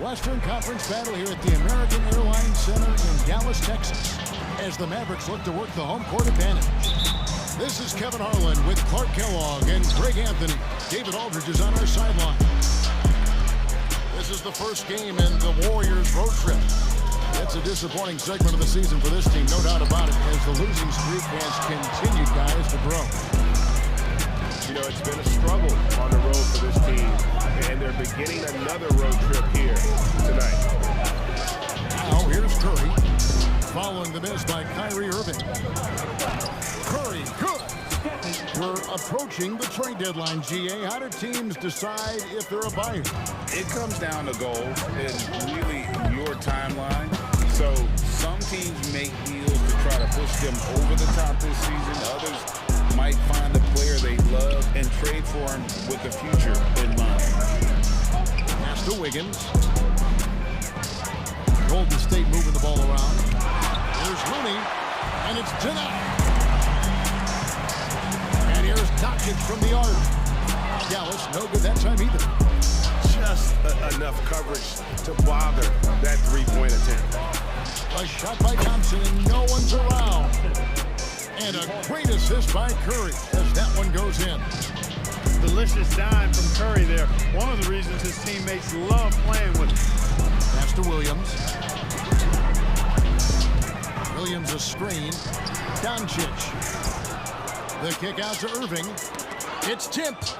Western Conference battle here at the American Airlines Center in Dallas, Texas, as the Mavericks look to work the home court advantage. This is Kevin Harlan with Clark Kellogg and Greg Anthony. David Aldridge is on our sideline. This is the first game in the Warriors road trip. It's a disappointing segment of the season for this team, no doubt about it, as the losing streak has continued, guys, to grow. You know, it's been a struggle on the road for this team, and they're beginning another road trip here tonight. Now, here's Curry, following the miss by Kyrie Irving. Curry, good. We're approaching the trade deadline, GA. How do teams decide if they're a buyer? It comes down to goals and really your timeline. So some teams make deals to try to push them over the top this season. Others might find a player they love and trade for him with the future in mind. Pass to Wiggins. Golden State moving the ball around. There's Looney, and it's denied. And here's Doncic from the arc. Dallas, no good that time either. Just enough coverage to bother that three-point attempt. A shot by Thompson, and no one's around. And a great assist by Curry as that one goes in. Delicious dime from Curry there. One of the reasons his teammates love playing with him. Pass to Williams. Williams a screen. Doncic. The kick out to Irving. It's tipped.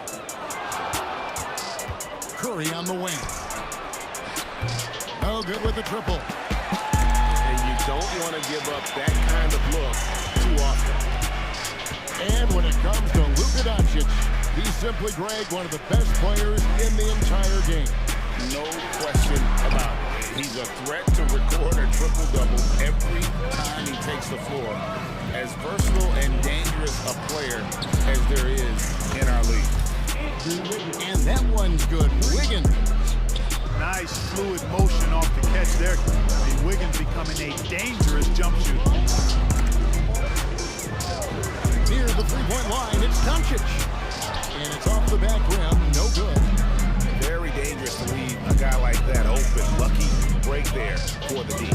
Curry on the wing. No good with the triple. And you don't want to give up that kind of look too often. And when it comes to Luka Doncic, he's simply, Greg, one of the best players in the entire game. No question about it. He's a threat to record a triple-double every time he takes the floor. As versatile and dangerous a player as there is in our league. And that one's good. Wiggins. Nice fluid motion off the catch there. I mean, Wiggins becoming a dangerous jump shooter. Near the three-point line, it's Doncic. And it's off the back rim, no good. Very dangerous to leave a guy like that open. Lucky break there for the D.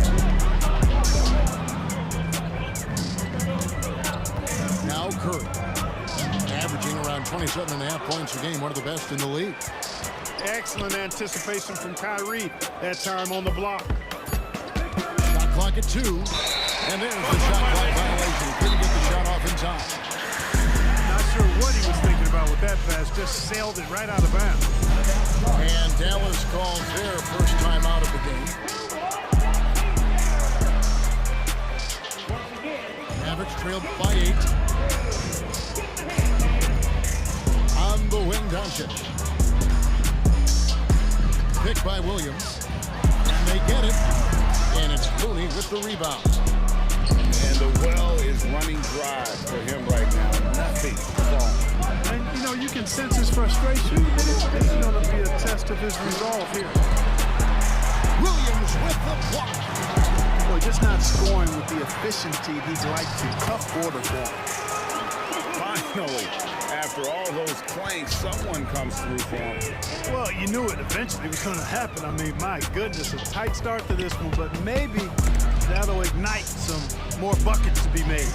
Now Curry, averaging around 27.5 points a game, one of the best in the league. Excellent anticipation from Kyrie. That time on the block. Shot clock at 2. And there's the shot clock violation. Couldn't get the shot off in time. Not sure what he was thinking about with that pass. Just sailed it right out of bounds. And Dallas calls their first time out of the game. Mavericks trailed by 8. On the wing, Doncic. Picked by Williams. And they get it. And it's Looney with the rebound. And the well is running dry for him right now. Nothing falling. And, you know, you can sense his frustration. It's going to be a test of his resolve here. Williams with the block. Boy, just not scoring with the efficiency he'd like to. Tough quarter for him. Finally, after all those claims, someone comes through for him. Well, you knew it eventually was going to happen. I mean, my goodness, a tight start to this one, but maybe that'll ignite some more buckets to be made.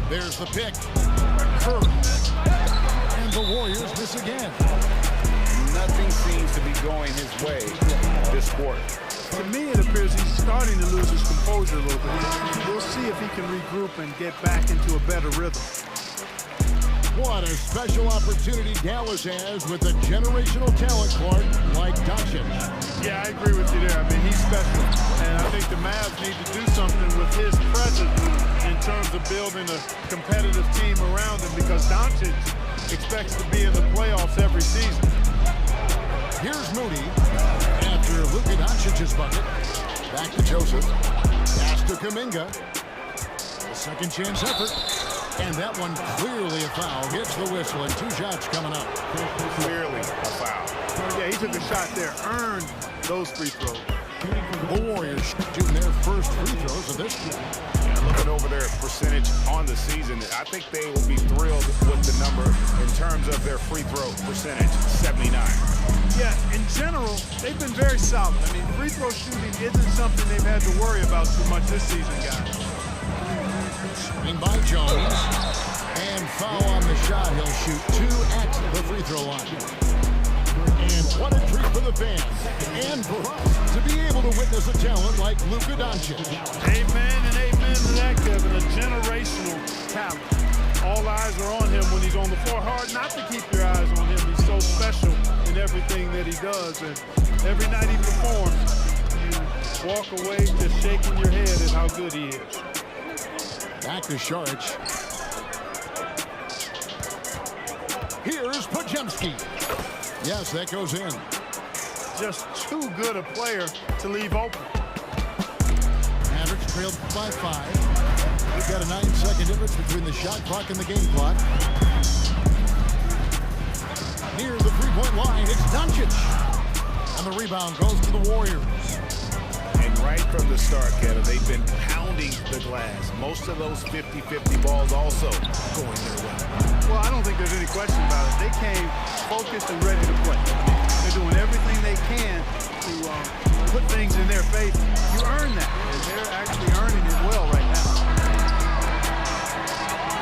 There's the pick. Curry. And the Warriors miss again. Nothing seems to be going his way this quarter. To me, it appears he's starting to lose his composure a little bit. We'll see if he can regroup and get back into a better rhythm. What a special opportunity Dallas has with a generational talent, Clark, like Doncic. Yeah, I agree with you there. I mean, he's special. And I think the Mavs need to do something with his presence in terms of building a competitive team around him, because Doncic expects to be in the playoffs every season. Here's Moody after Luka Doncic's bucket. Back to Joseph. Pass to Kuminga. A second chance effort. And that one clearly a foul. Hits the whistle, and 2 shots coming up. Clearly a foul. Yeah, he took a shot there, earned those free throws. The Warriors shooting their first free throws of this game. Looking over their percentage on the season, I think they will be thrilled with the number in terms of their free throw percentage, 79. Yeah, in general, they've been very solid. I mean, free throw shooting isn't something they've had to worry about too much this season, guys. Screen by Jones. And foul on the shot. He'll shoot 2 at the free throw line. And what a treat for the fans. And for us to be able to witness a talent like Luka Doncic. Amen and amen to that, Kevin. A generational talent. All eyes are on him when he's on the floor. Hard not to keep your eyes on him. He's so special in everything that he does. And every night he performs, you walk away just shaking your head at how good he is. Back to Saric. Here's Podziemski. Yes, that goes in. Just too good a player to leave open. Mavericks trailed by 5. We've got a 9-second difference between the shot clock and the game clock. Near the three-point line, it's Doncic. And the rebound goes to the Warriors. And right from the start, Kevin, they've been pounding the glass. Most of those 50-50 balls also going their way. Well, I don't think there's any question about it. They came focused and ready to play. They're doing everything they can to put things in their favor. You earn that, and they're actually earning it well right now.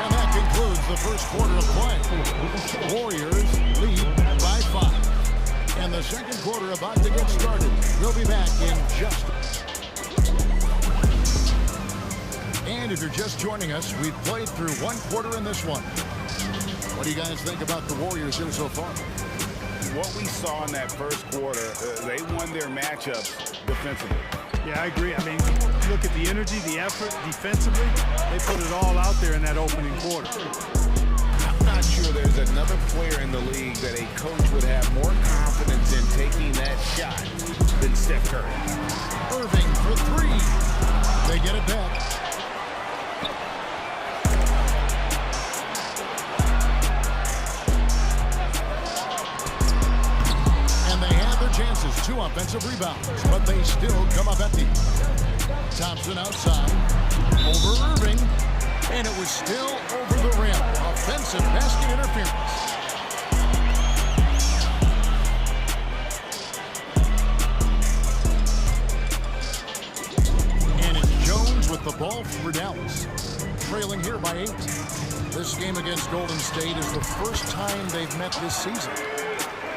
And that concludes the first quarter of play. Warriors lead by 5. And the second quarter about to get started. We'll be back in just. And if you're just joining us, we've played through one quarter in this one. What do you guys think about the Warriors here so far? What we saw in that first quarter, they won their matchups defensively. Yeah, I agree. I mean, look at the energy, the effort defensively. They put it all out there in that opening quarter. I'm not sure there's another player in the league that a coach would have more confidence in taking that shot than Steph Curry. Irving for 3. They get it back. Chances, 2 offensive rebounds, but they still come up empty. Thompson outside, over Irving, and it was still over the rim. Offensive basket interference. And it's Jones with the ball for Dallas, trailing here by 8. This game against Golden State is the first time they've met this season.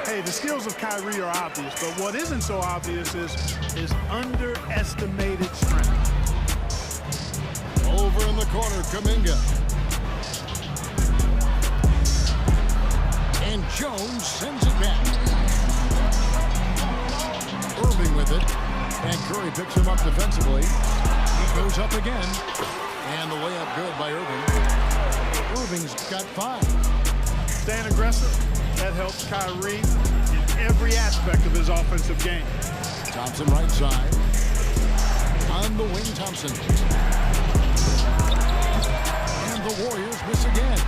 Hey, the skills of Kyrie are obvious, but what isn't so obvious is his underestimated strength. Over in the corner, Kuminga. And Jones sends it back. Irving with it. And Curry picks him up defensively. He goes up again. And the layup good by Irving. Irving's got 5. Staying aggressive. That helps Kyrie in every aspect of his offensive game. Thompson right side. On the wing, Thompson. And the Warriors miss again.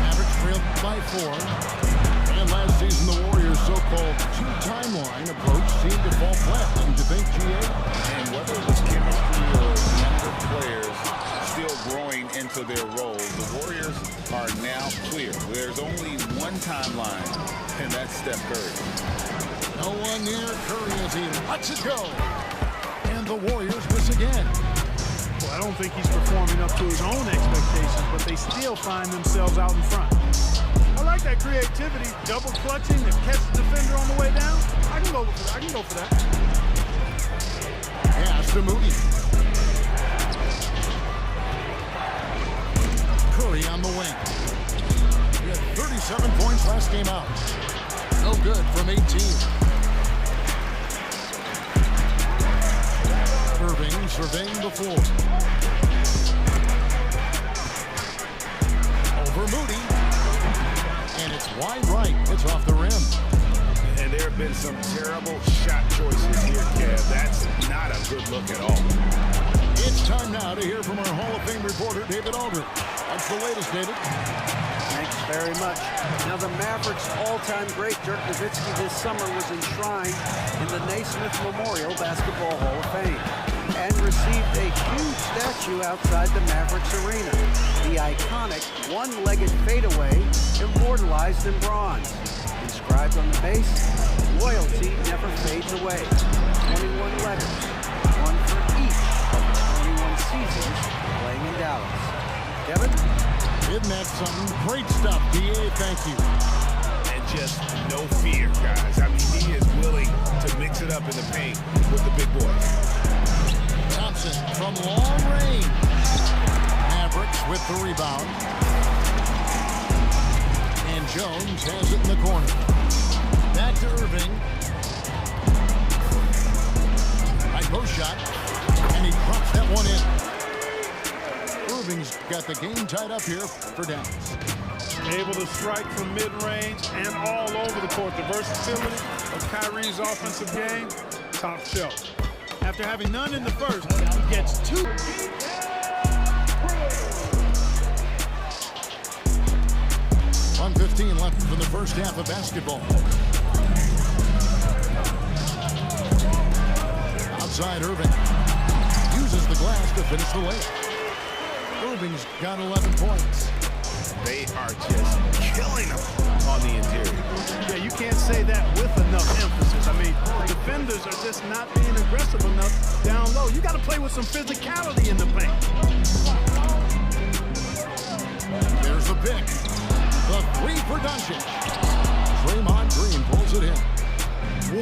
Mavericks trailed by 4. And last season, the Warriors' so-called 2-timeline approach seemed to fall flat, didn't you think, GA? And whether it was chemistry or younger players still growing into their roles, the Warriors are now clear. There's only one timeline, and that's Steph Curry. No one near Curry as he lets it go. And the Warriors miss again. Well, I don't think he's performing up to his own expectations, but they still find themselves out in front. I like that creativity, double clutching and catch the defender on the way down. I can go for that. Pass to Moody. Curry on the wing. He had 37 points last game out. No good from 18. Irving surveying the floor. Over Moody. And it's wide right. It's off the rim. And there have been some terrible shot choices here, Kev. That's not a good look at all. It's time now to hear from our Hall of Fame reporter, David Aldridge. What's the latest, David? Thank Thanks very much. Now the Mavericks' all-time great Dirk Nowitzki this summer was enshrined in the Naismith Memorial Basketball Hall of Fame and received a huge statue outside the Mavericks arena. The iconic one-legged fadeaway immortalized in bronze. Inscribed on the base, loyalty never fades away. 21 letters, one for each of the 21 seasons playing in Dallas. Kevin? Isn't that something? Great stuff, D.A. Thank you. And just no fear, guys. I mean, he is willing to mix it up in the paint with the big boys. Thompson from long range. Mavericks with the rebound. And Jones has it in the corner. Back to Irving. High post shot. And he drops that one in. Irving's got the game tied up here for Dallas. Able to strike from mid-range and all over the court. The versatility of Kyrie's offensive game, top shelf. After having none in the first, he gets two. 1:15 left for the first half of basketball. Outside Irving. Uses the glass to finish the layup. Irving's got 11 points. They are just killing them on the interior. Yeah, you can't say that with enough emphasis. I mean, defenders are just not being aggressive enough down low. You got to play with some physicality in the paint. There's the pick. The three for Doncic. Draymond Green pulls it in.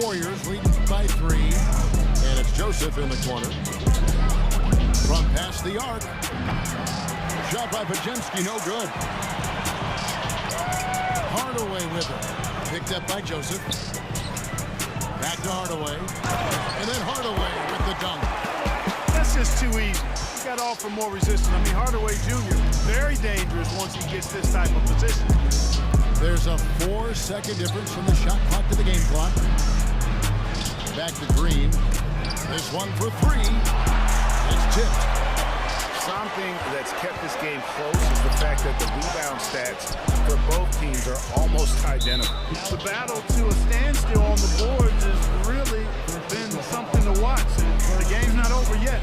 Warriors leading by 3. And it's Joseph in the corner. From past the arc. Shot by Pajemski, no good. Hardaway with it. Picked up by Joseph. Back to Hardaway. And then Hardaway with the dunk. That's just too easy. You got to offer more resistance. I mean, Hardaway Jr., very dangerous once he gets this type of position. There's a 4-second difference from the shot clock to the game clock. Back to Green. This one for 3. It's tipped. Something that's kept this game close is the fact that the rebound stats for both teams are almost identical. The battle to a standstill on the boards has really been something to watch. And the game's not over yet.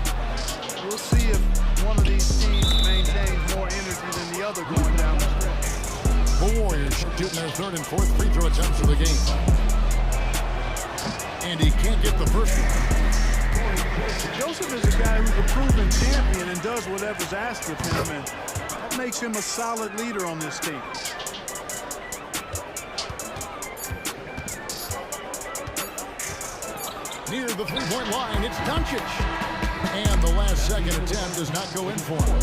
We'll see if one of these teams maintains more energy than the other going down the stretch. The Warriors shooting their 3rd and 4th free throw attempts of the game. And he can't get the first one. Joseph is a guy who's a proven champion and does whatever's asked of him, and that makes him a solid leader on this team. Near the three-point line, it's Doncic. And the last second attempt does not go in for him.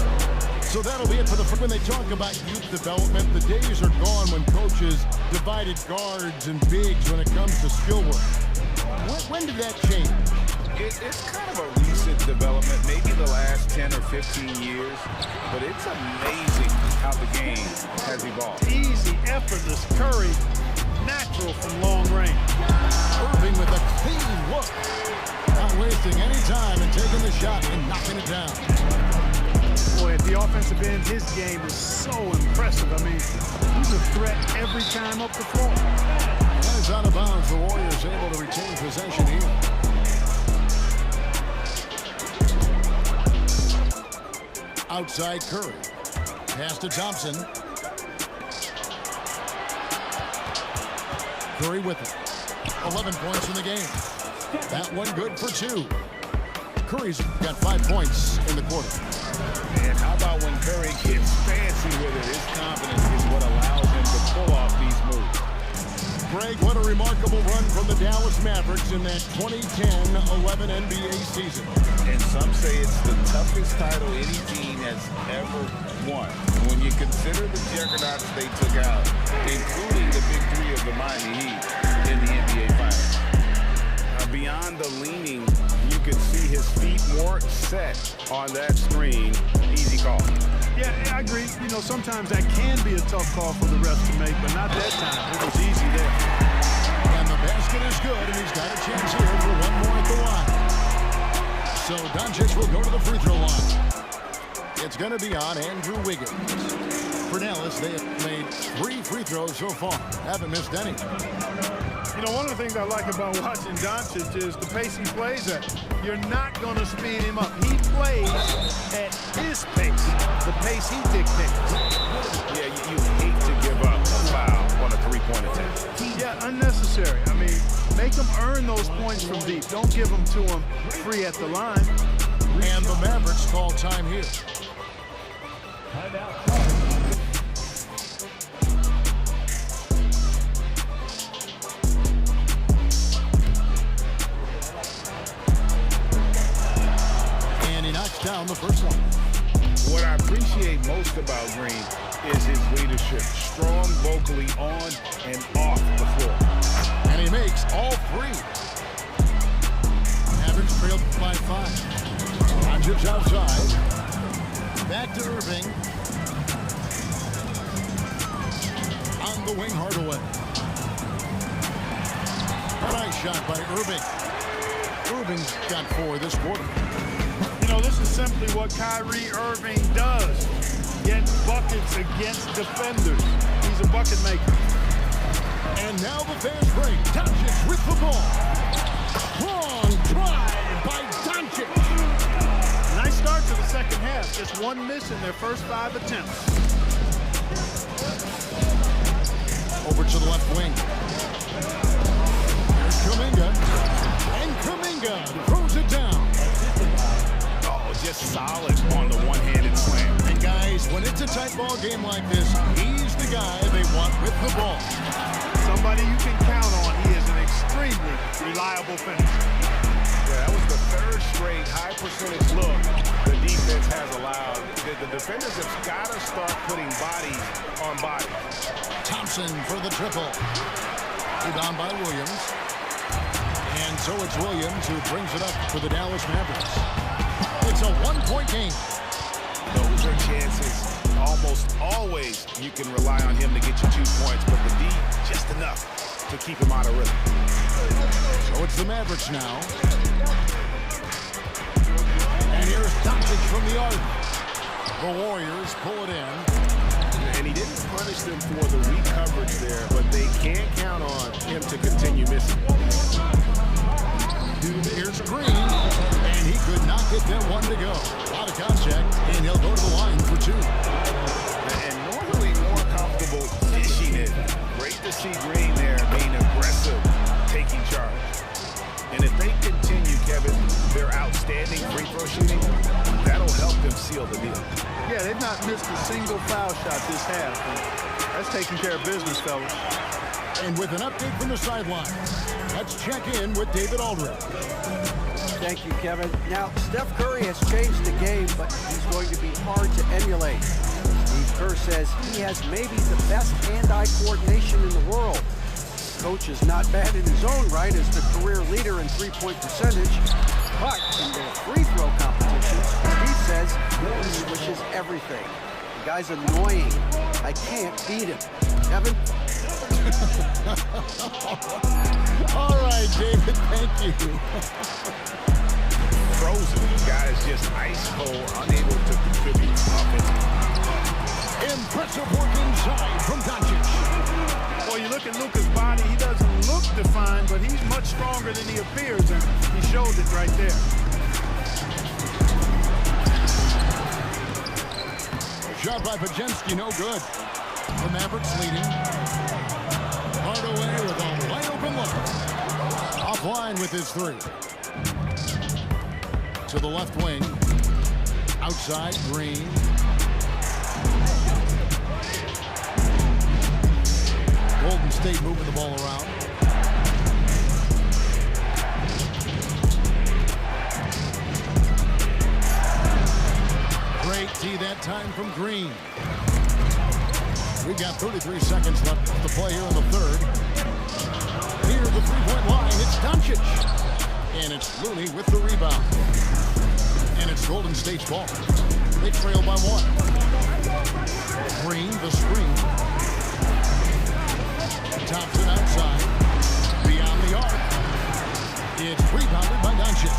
So that'll be it for the when they talk about youth development. The days are gone when coaches divided guards and bigs when it comes to skill work. When did that change? It's kind of a recent development, maybe the last 10 or 15 years, but it's amazing how the game has evolved. Easy, effortless, Curry, natural from long range. Irving with a clean look. Not wasting any time and taking the shot and knocking it down. Boy, at the offensive end, his game is so impressive. I mean, he's a threat every time up the floor. That is out of bounds. The Warriors able to retain possession here. Outside Curry. Pass to Thompson. Curry with it. 11 points in the game. That one good for 2. Curry's got 5 points in the quarter. And how about when Curry gets fancy with it? His confidence is what allows him to pull off these moves. Greg, what a remarkable run from the Dallas Mavericks in that 2010-11 NBA season. And some say it's the toughest title any team has ever won. When you consider the juggernauts they took out, including the big 3 of the Miami Heat in the NBA Finals. Beyond the leaning, you could see his feet more set on that screen. Easy call. Yeah, I agree. You know, sometimes that can be a tough call for the refs to make, but not that time. It was easy there. And the basket is good, and he's got a chance here for one more at the line. So Doncic will go to the free throw line. It's going to be on Andrew Wiggins. For Dallas, they have made 3 free throws so far. Haven't missed any. You know, one of the things I like about watching Doncic is the pace he plays at. You're not going to speed him up. He plays at his pace, the pace he dictates. Yeah, you hate to give up a foul on a three-point attempt. Yeah, unnecessary. I mean, make him earn those points from deep. Don't give them to him free at the line. And the Mavericks call time here. And he knocks down the first one. What I appreciate most about Green is his leadership. Strong vocally on and off the floor. And he makes all 3. Mavericks trailed by 5. Doncic outside. Back to Irving. On the wing, Hardaway. A nice shot by Irving. Irving's got 4 this quarter. You know, this is simply what Kyrie Irving does. Get buckets against defenders. He's a bucket maker. And now the fast break. Doncic with the ball. Strong drive by Doncic. Nice start to the second half. Just 1 miss in their first 5 attempts. Over to the left wing. Here's Kuminga. And Kuminga throws it down. Oh, just solid on the one-handed slam. And guys, when it's a tight ball game like this, he's the guy they want with the ball. Somebody you can count on. He is an extremely reliable finisher. Yeah, that was the 3rd straight high-percentage look the defense has allowed. The defenders have got to start putting bodies on bodies. Thompson for the triple. Rebound by Williams. And so it's Williams who brings it up for the Dallas Mavericks. It's a 1-point game. Those are chances. Almost always you can rely on him to get you 2 points, but the D, just enough to keep him out of rhythm. So it's the Mavericks now. And here's Doncic from the arc. The Warriors pull it in. And he didn't punish them for the weak coverage there, but they can't count on him to continue missing. Here's Green, and he could not get that one to go. Out of contact, and he'll go to the line for 2. And normally more comfortable dishing it. Great to see Green there being aggressive, taking charge. And if they continue, Kevin, their outstanding free throw shooting, that'll help them seal the deal. Yeah, they've not missed a single foul shot this half. That's taking care of business, fellas. And with an update from the sideline, let's check in with David Aldridge. Thank you, Kevin. Now, Steph Curry has changed the game, but he's going to be hard to emulate. Steve Kerr says he has maybe the best hand-eye coordination in the world. Coach is not bad in his own right as the career leader in three-point percentage, but in their free throw competitions, he says he swishes everything. The guy's annoying. I can't beat him. Kevin? All right, David, thank you. Frozen. The guy is just ice cold, unable to contribute offensively. Impressive work inside from Doncic. Well, you look at Luka's body, he doesn't look defined, but he's much stronger than he appears, and he showed it right there. Shot by Pajemski, no good. The Mavericks leading. Hardaway with a wide open look. Offline with his 3. To the left wing. Outside, Green. Golden State moving the ball around. Great D that time from Green. We've got 33 seconds left to play here in the 3rd. Near the 3-point line, it's Doncic. And it's Looney with the rebound. And it's Golden State's ball. They trail by 1. Green, the screen. Thompson outside. Beyond the arc. It's rebounded by Doncic.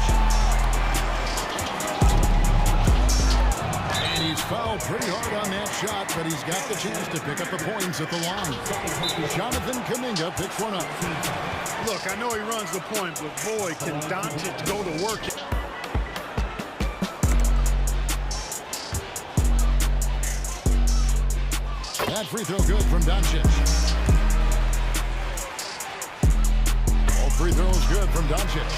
And he's was fouled pretty hard on that shot, but he's got the chance to pick up the points at the line. Jonathan Kuminga picks one up. Look, I know he runs the point, but boy, can Doncic go to work. That free throw good from Doncic. All free throws good from Doncic.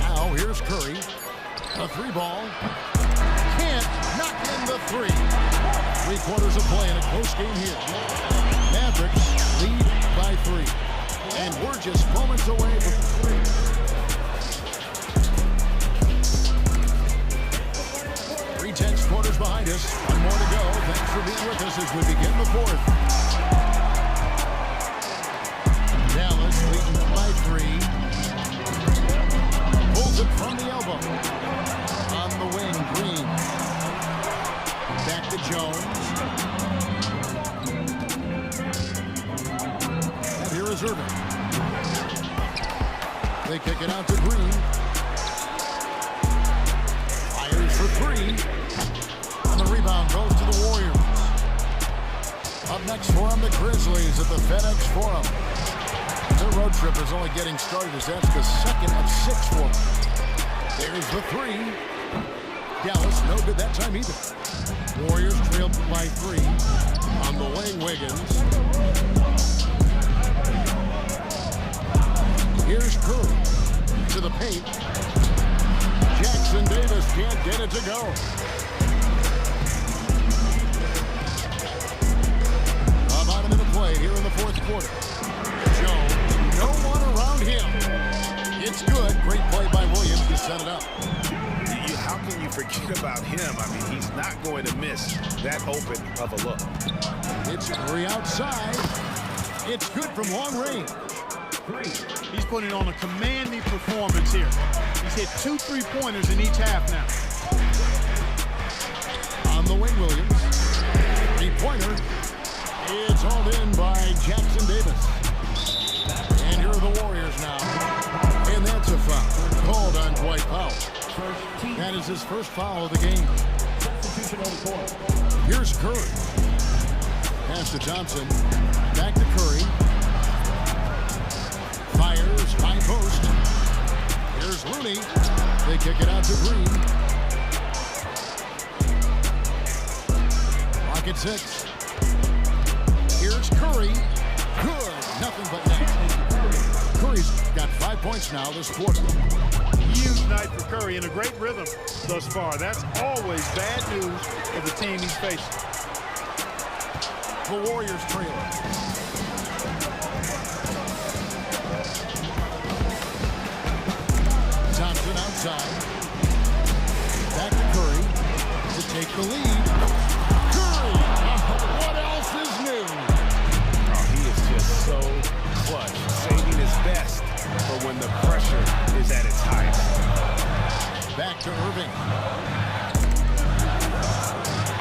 Now here's Curry. A three ball. Can't knock in the three. 3/4 of play in a close game here. Mavericks lead by 3. And we're just moments away from 3 quarters behind us. One more to go. Thanks for being with us as we begin the 4th. Dallas leading by 3. Pulls it from the elbow. On the wing, Green. Back to Jones. And here is Irving. They kick it out to Green. Fires for 3. And the rebound goes to the Warriors. Up next for them, the Grizzlies at the FedEx Forum. Their road trip is only getting started as that's the second of 6 for them. There's the 3. Dallas, no good that time either. Warriors trailed by 3. On the wing, Wiggins. Here's Curry to the paint. Jackson Davis can't get it to go. About a minute play here in the 4th quarter. Jones, no one around him. It's good. Great play by Williams to set it up. How can you forget about him? I mean, he's not going to miss that open of a look. It's Curry outside. It's good from long range. He's putting on a commanding performance here. He's hit 2 3-pointers in each half now. On the wing, Williams. 3-pointer. It's hauled in by Jackson Davis. And here are the Warriors now. And that's a foul called on Dwight Powell. That is his first foul of the game. Here's Curry. Pass to Thompson. Back to Curry. Fires, high post. Here's Looney. They kick it out to Green. Rocket 6. Here's Curry. Good. Nothing but net. Curry's got 5 points now this quarter. Huge night for Curry in a great rhythm thus far. That's always bad news for the team he's facing. The Warriors trail. Thompson outside. Back to Curry to take the lead. Curry! What else is new? Oh, he is just so clutch, saving his best for when the pressure is at its highest. Back to Irving.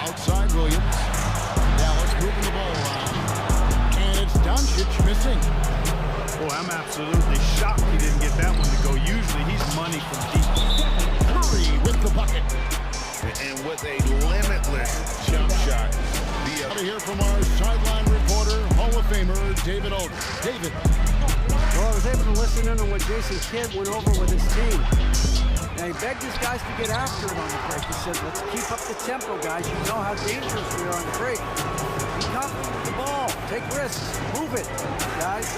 Outside Williams. Dallas moving the ball around. And it's Doncic missing. Boy, I'm absolutely shocked he didn't get that one to go. Usually he's money from deep. Curry with the bucket. And with a limitless jump shot. Out of here from our sideline reporter, Hall of Famer David Aldridge. David. Well, I was able to listen in on what Jason Kidd went over with his team. And he begged his guys to get after it on the break. He said, let's keep up the tempo, guys. You know how dangerous we are on the break. Be confident with the ball. Take risks. Move it, guys.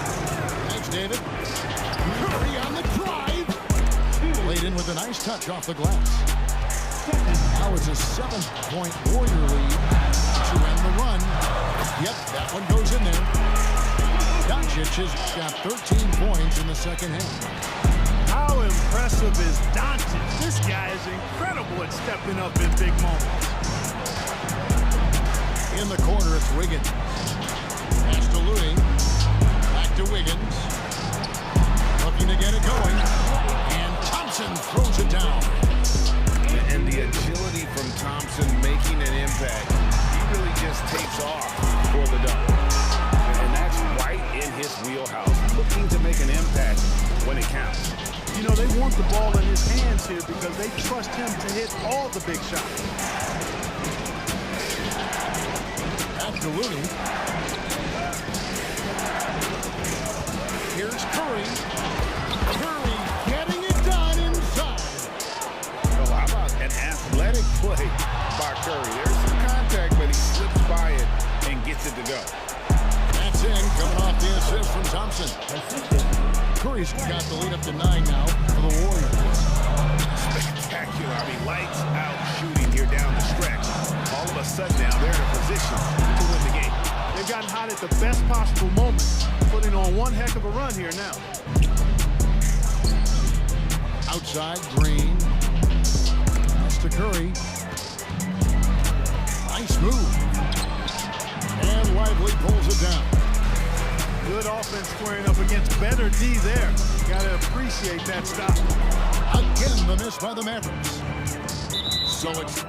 Thanks, David. Curry on the drive. Laid in with a nice touch off the glass. Now it's a 7-point Warrior lead to end the run. Yep, that one goes in there. Doncic has got 13 points in the second half. How impressive is Doncic? This guy is incredible at stepping up in big moments. In the corner, it's Wiggins. Pass to Looney. Back to Wiggins. Looking to get it going. And Thompson throws it down. And the agility from Thompson making an impact. He really just takes off for the dunk. And that's right in his wheelhouse. Looking to make an impact when it counts. You know, they want the ball in his hands here because they trust him to hit all the big shots. After Looney. Here's Curry. Curry getting it done inside. Well, how about an athletic play by Curry? There's some contact, but he slips by it and gets it to go. That's in, coming off the assist from Thompson. Curry's got the lead up to 9 now for the Warriors. Spectacular. I mean, lights out shooting here down the stretch. All of a sudden now they're in a position to win the game. They've gotten hot at the best possible moment, putting on one heck of a run here now. Outside, Green. That's to Curry. Nice move. And Lively pulls it down. Good offense squaring up against better D there. Got to appreciate that stop. Again, the miss by the Mavericks. So it's